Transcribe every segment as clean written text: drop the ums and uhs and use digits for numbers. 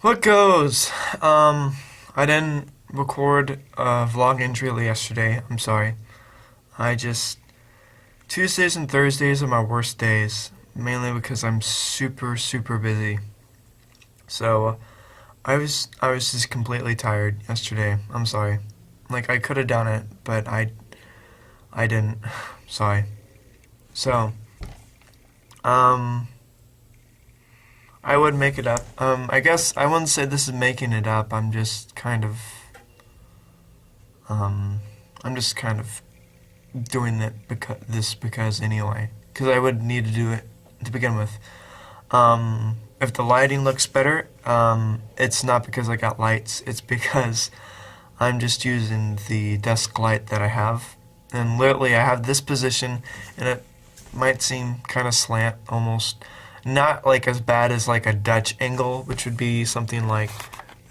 What goes? I didn't record a vlog entry yesterday. I'm sorry. I just Tuesdays and Thursdays are my worst days, mainly because I'm super busy. So I was just completely tired yesterday. I'm sorry. Like I could have done it, but I didn't. Sorry. So um I would make it up. I guess I wouldn't say this is making it up. Um, I'm just kind of doing because anyway, because I would need to do it to begin with. If the lighting looks better, it's not because I got lights. It's because I'm just using the desk light that I have, and literally I have this position, and it might seem kind of slant almost. Not like as bad as like a Dutch angle, which would be something like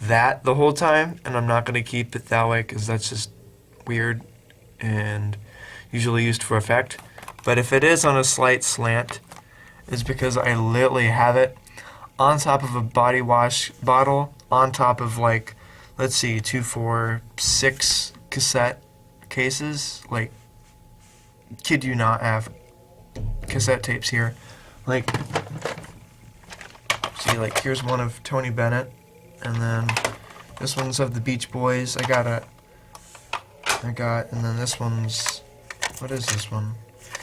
that the whole time, and I'm not going to keep it that way because that's just weird and usually used for effect. But if it is on a slight slant, it's because I literally have it on top of a body wash bottle, on top of like, let's see, 2, 4, 6 cassette cases. Like, kid you not, I have cassette tapes here. Like, see, like here's one of Tony Bennett, and then this one's of the Beach Boys. And then this one's, what is this one?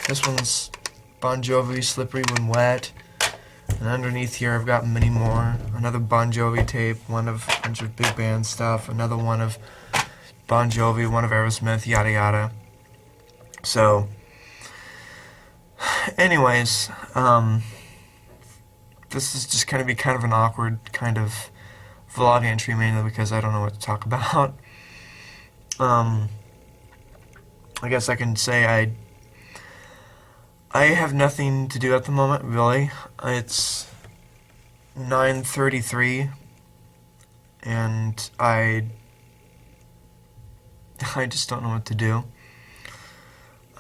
This one's Bon Jovi, Slippery When Wet. And underneath here I've got many more. Another Bon Jovi tape, one of a bunch of big band stuff, another one of Bon Jovi, one of Aerosmith, yada yada. So, anyways, this is just going to be kind of an awkward kind of vlog entry, mainly because I don't know what to talk about. I guess I can say I have nothing to do at the moment, really. It's 9:33, and I just don't know what to do.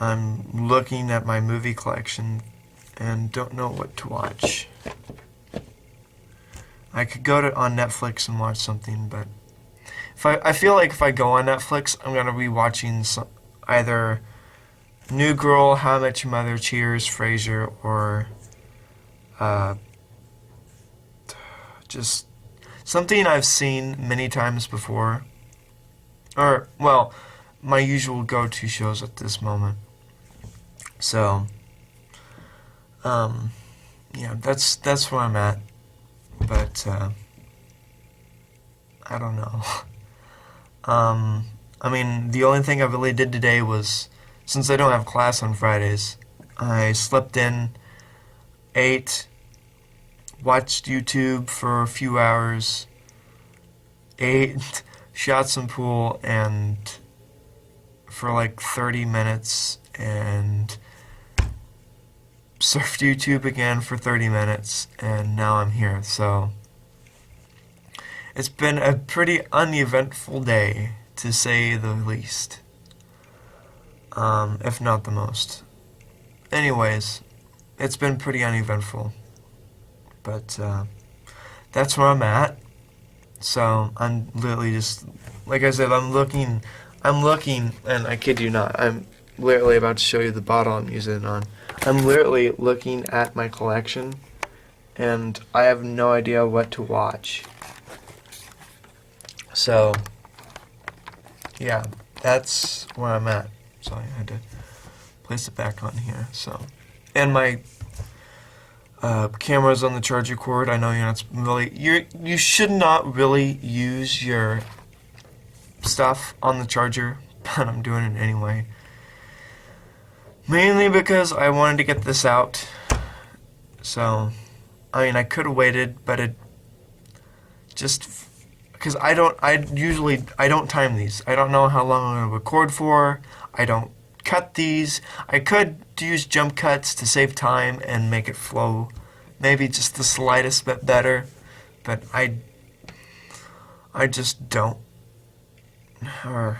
I'm looking at my movie collection and don't know what to watch. I could go on Netflix and watch something, but I feel like if I go on Netflix, I'm gonna be watching either New Girl, How I Met Your Mother, Cheers, Frasier, or just something I've seen many times before, or well, my usual go-to shows at this moment. So, yeah, that's where I'm at. But I don't know. I mean, the only thing I really did today was, since I don't have class on Fridays, I slept in, ate, watched YouTube for a few hours, ate, shot some pool, and for like 30 minutes, and surfed YouTube again for 30 minutes, and now I'm here. So it's been a pretty uneventful day, to say the least, if not the most. Anyways, it's been pretty uneventful, but that's where I'm at. So I'm literally just, like I said, I'm looking, and I kid you not, I'm literally about to show you the bottle I'm using it on. I'm literally looking at my collection, and I have no idea what to watch. So, yeah, that's where I'm at. Sorry, I had to place it back on here. So, and my camera's on the charger cord. I know you're not really, you should not really use your stuff on the charger, but I'm doing it anyway. Mainly because I wanted to get this out. So, I mean, I could have waited, but it just, because I don't time these. I don't know how long I'm going to record for. I don't cut these. I could use jump cuts to save time and make it flow maybe just the slightest bit better, but I just don't. Or,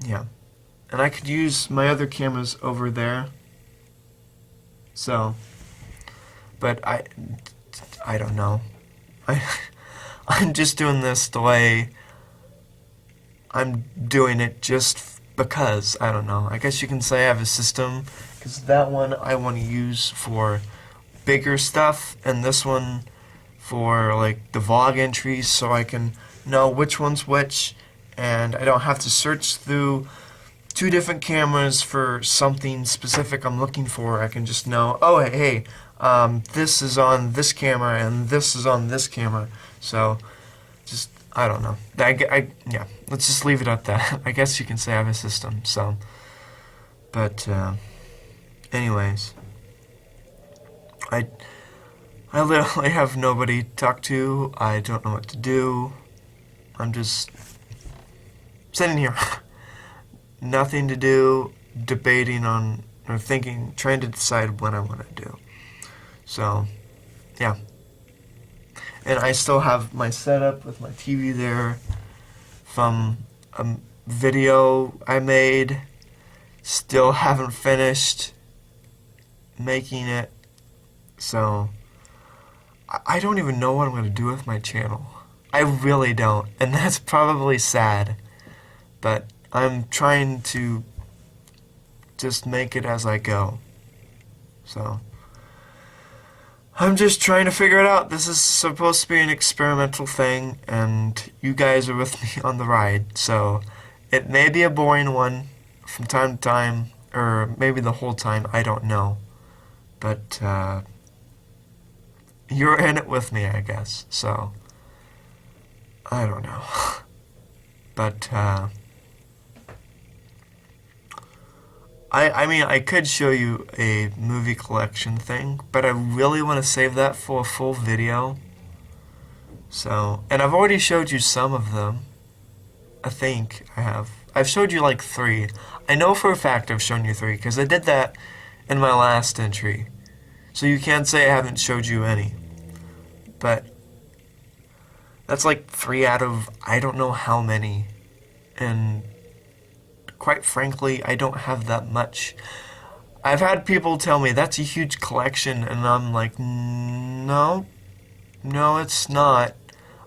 yeah. And I could use my other cameras over there. So, but I don't know. I'm just doing this the way I'm doing it just because. I don't know. I guess you can say I have a system, because that one I want to use for bigger stuff, and this one for like the vlog entries, so I can know which one's which, and I don't have to search through two different cameras for something specific I'm looking for. I can just know, oh, hey, this is on this camera and this is on this camera. So, just, I don't know. Yeah, let's just leave it at that. I guess you can say I have a system, so. But, anyways. I literally have nobody to talk to. I don't know what to do. I'm just sitting here. Nothing to do, debating on, or thinking, trying to decide what I want to do. So, yeah. And I still have my setup with my TV there from a video I made. Still haven't finished making it. So, I don't even know what I'm going to do with my channel. I really don't. And that's probably sad. But I'm trying to just make it as I go. So, I'm just trying to figure it out. This is supposed to be an experimental thing, and you guys are with me on the ride. So, it may be a boring one from time to time, or maybe the whole time, I don't know. But, you're in it with me, I guess. So, I don't know. But, I mean, I could show you a movie collection thing, but I really want to save that for a full video. So, and I've already showed you some of them. I think I have. I've showed you like 3. I know for a fact I've shown you 3, because I did that in my last entry. So you can't say I haven't showed you any. But that's like 3 out of I don't know how many. And quite frankly, I don't have that much. I've had people tell me that's a huge collection, and I'm like, no, it's not.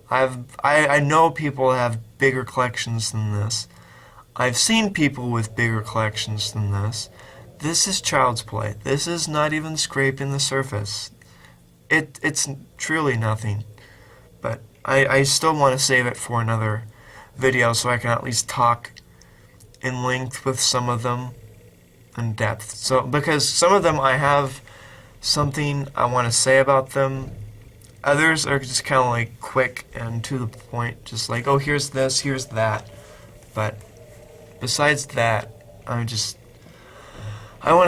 I know people have bigger collections than this. I've seen people with bigger collections than this. This is child's play. This is not even scraping the surface. It's truly nothing. But I still want to save it for another video so I can at least talk in length with some of them in depth. So, because some of them I have something I want to say about them. Others are just kind of like quick and to the point, just like, oh, here's this, here's that. But besides that, I want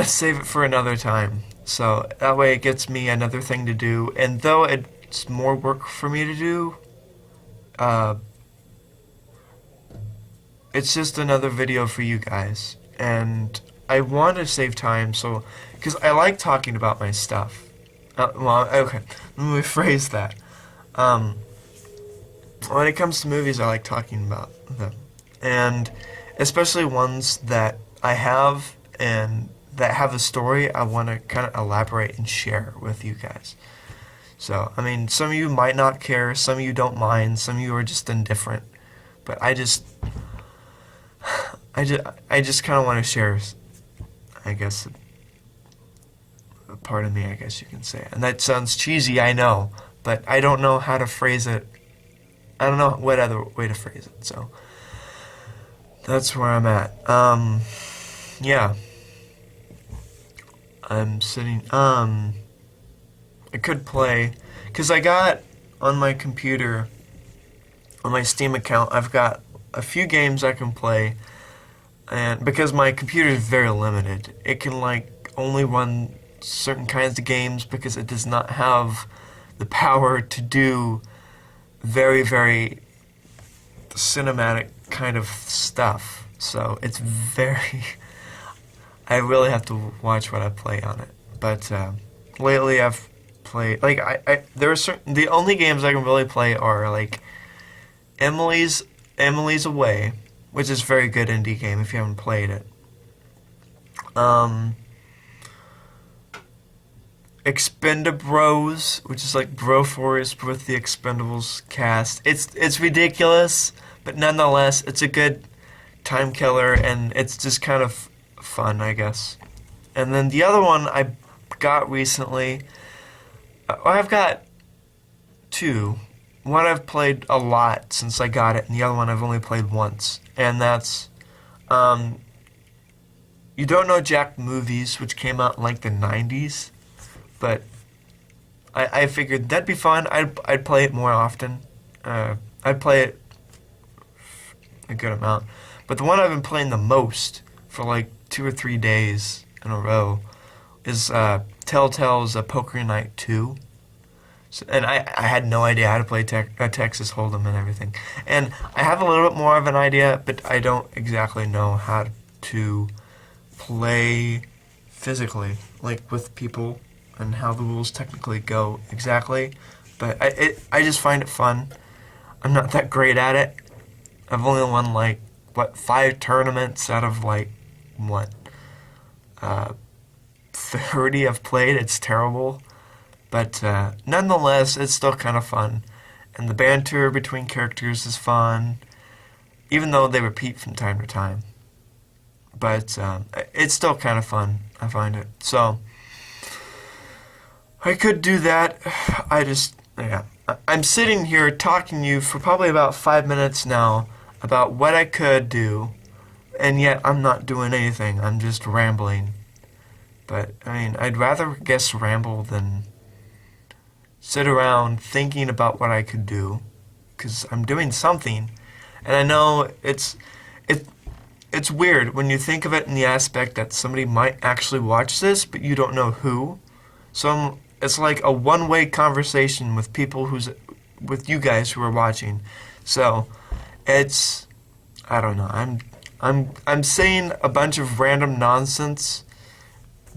to save it for another time. So that way it gets me another thing to do. And though it's more work for me to do, it's just another video for you guys. And I want to save time, so, because I like talking about my stuff. Well, okay, let me rephrase that. When it comes to movies, I like talking about them. And especially ones that I have and that have a story I want to kind of elaborate and share with you guys. So, I mean, some of you might not care, some of you don't mind, some of you are just indifferent. But I just kind of want to share, I guess, a part of me, I guess you can say. And that sounds cheesy, I know, but I don't know how to phrase it. I don't know what other way to phrase it, so that's where I'm at. Yeah. I'm sitting, I could play, because I got on my computer, on my Steam account, I've got a few games I can play, and because my computer is very limited, it can like only run certain kinds of games because it does not have the power to do very, very cinematic kind of stuff. So it's very, I really have to watch what I play on it. But lately I've played, like, there are certain, the only games I can really play are like Emily's Away, which is a very good indie game if you haven't played it. Expendabros, which is like Broforce with the Expendables cast. It's ridiculous, but nonetheless, it's a good time killer, and it's just kind of fun, I guess. And then the other one I got recently, I've got two. One I've played a lot since I got it, and the other one I've only played once. And that's, You Don't Know Jack Movies, which came out in like the 90s. But I figured that'd be fun. I'd play it more often. I'd play it a good amount. But the one I've been playing the most for like 2 or 3 days in a row is Telltale's Poker Night 2. So, and I had no idea how to play Texas Hold'em and everything. And I have a little bit more of an idea, but I don't exactly know how to play physically, like with people, and how the rules technically go exactly. But I just find it fun. I'm not that great at it. I've only won like, 5 tournaments out of like, 30 I've played. It's terrible. But nonetheless, it's still kind of fun. And the banter between characters is fun, even though they repeat from time to time. But it's still kind of fun, I find it. So, I could do that. I'm sitting here talking to you for probably about 5 minutes now about what I could do, and yet I'm not doing anything. I'm just rambling. But, I mean, I'd rather guess ramble than sit around thinking about what I could do, because I'm doing something. And I know it's weird when you think of it in the aspect that somebody might actually watch this, but you don't know who. So it's like a one-way conversation with people with you guys who are watching. So it's, I don't know. I'm saying a bunch of random nonsense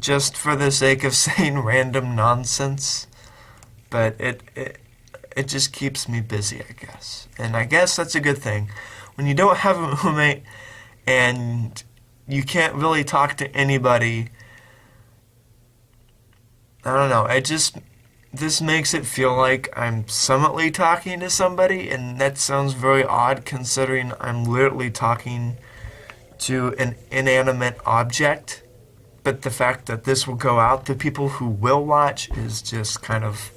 just for the sake of saying random nonsense. But it just keeps me busy, I guess. And I guess that's a good thing. When you don't have a roommate and you can't really talk to anybody, I don't know. This makes it feel like I'm somewhatly talking to somebody, and that sounds very odd considering I'm literally talking to an inanimate object. But the fact that this will go out to people who will watch is just kind of,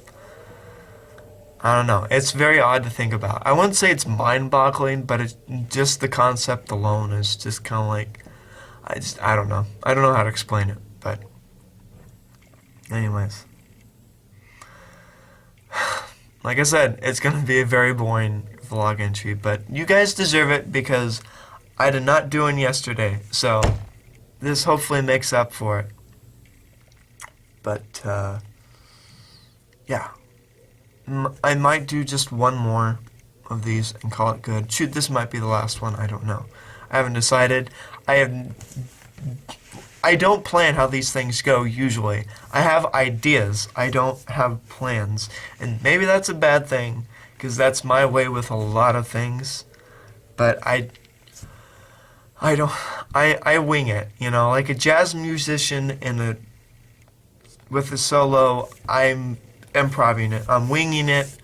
I don't know. It's very odd to think about. I wouldn't say it's mind-boggling, but it's just the concept alone is just kind of like, I don't know. I don't know how to explain it, but anyways. Like I said, it's going to be a very boring vlog entry, but you guys deserve it because I did not do one yesterday, so this hopefully makes up for it. But, yeah. I might do just one more of these and call it good. Shoot, this might be the last one. I don't know. I haven't decided. I don't plan how these things go usually. I have ideas. I don't have plans. And maybe that's a bad thing because that's my way with a lot of things. But I wing it, you know, like a jazz musician with a solo, I'm improvising it. I'm winging it,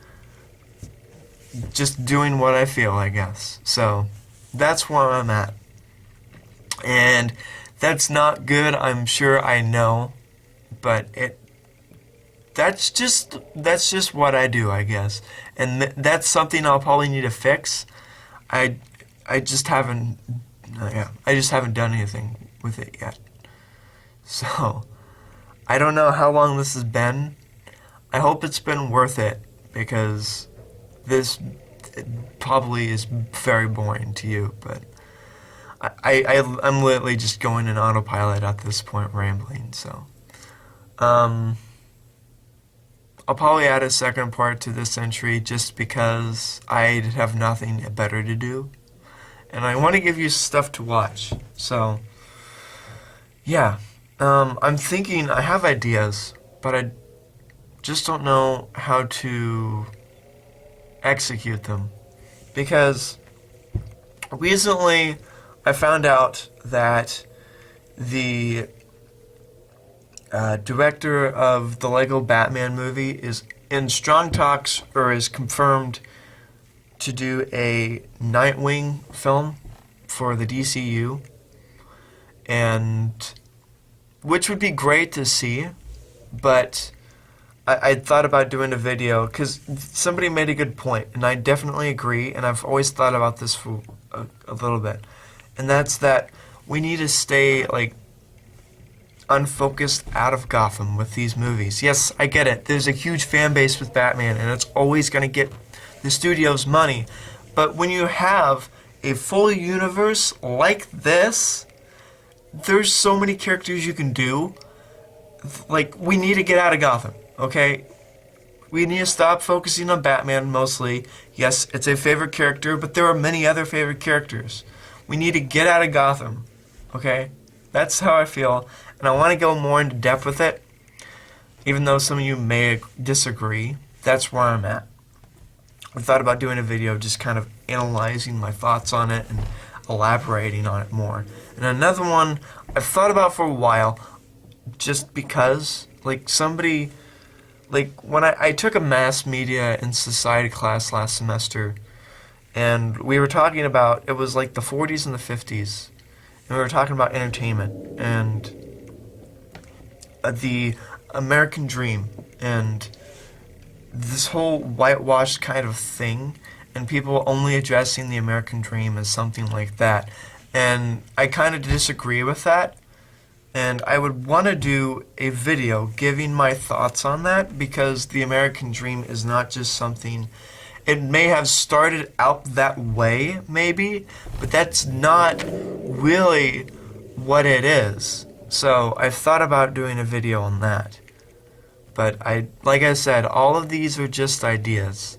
just doing what I feel, I guess. So that's where I'm at. And that's not good, I'm sure, I know, but that's just what I do, I guess. And that's something I'll probably need to fix. I just haven't done anything with it yet. So I don't know how long this has been. I hope it's been worth it, because this probably is very boring to you, but I'm literally just going in autopilot at this point, rambling, so. I'll probably add a second part to this entry just because I have nothing better to do. And I want to give you stuff to watch, so. Yeah. I'm thinking, I have ideas, but I just don't know how to execute them, because recently I found out that the director of the Lego Batman movie, is in strong talks or is confirmed to do a Nightwing film for the DCU, and which would be great to see, but I thought about doing a video because somebody made a good point, and I definitely agree, and I've always thought about this for a little bit, and that's that we need to stay like unfocused out of Gotham with these movies. Yes, I get it. There's a huge fan base with Batman, and it's always going to get the studio's money. But when you have a full universe like this, there's so many characters you can do. Like, we need to get out of Gotham, okay? We need to stop focusing on Batman mostly. Yes, it's a favorite character, but there are many other favorite characters. We need to get out of Gotham, okay? That's how I feel, and I want to go more into depth with it, even though some of you may disagree. That's where I'm at. I thought about doing a video just kind of analyzing my thoughts on it and elaborating on it more. And another one I've thought about for a while, just because, like, somebody, like, when I took a mass media and society class last semester, and we were talking about, it was like the 40s and the 50s, and we were talking about entertainment and the American dream and this whole whitewashed kind of thing, and people only addressing the American dream as something like that. And I kind of disagree with that, and I would want to do a video giving my thoughts on that, because the American dream is not just something, it may have started out that way, maybe, but that's not really what it is. So I've thought about doing a video on that. But like I said, all of these are just ideas.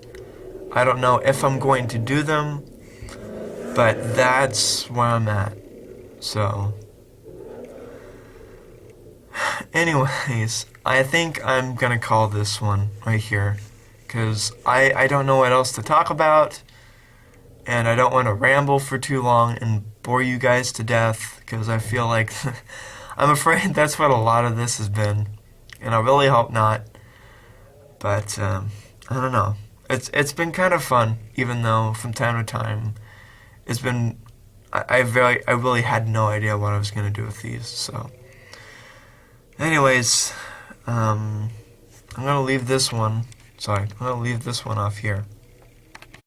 I don't know if I'm going to do them, but that's where I'm at. So, anyways, I think I'm gonna call this one right here, because I don't know what else to talk about, and I don't want to ramble for too long and bore you guys to death, because I feel like I'm afraid that's what a lot of this has been, and I really hope not. But I don't know. It's been kind of fun, even though from time to time it's been I really had no idea what I was gonna do with these. So, anyways, I'm gonna leave this one. Sorry, I'm gonna leave this one off here.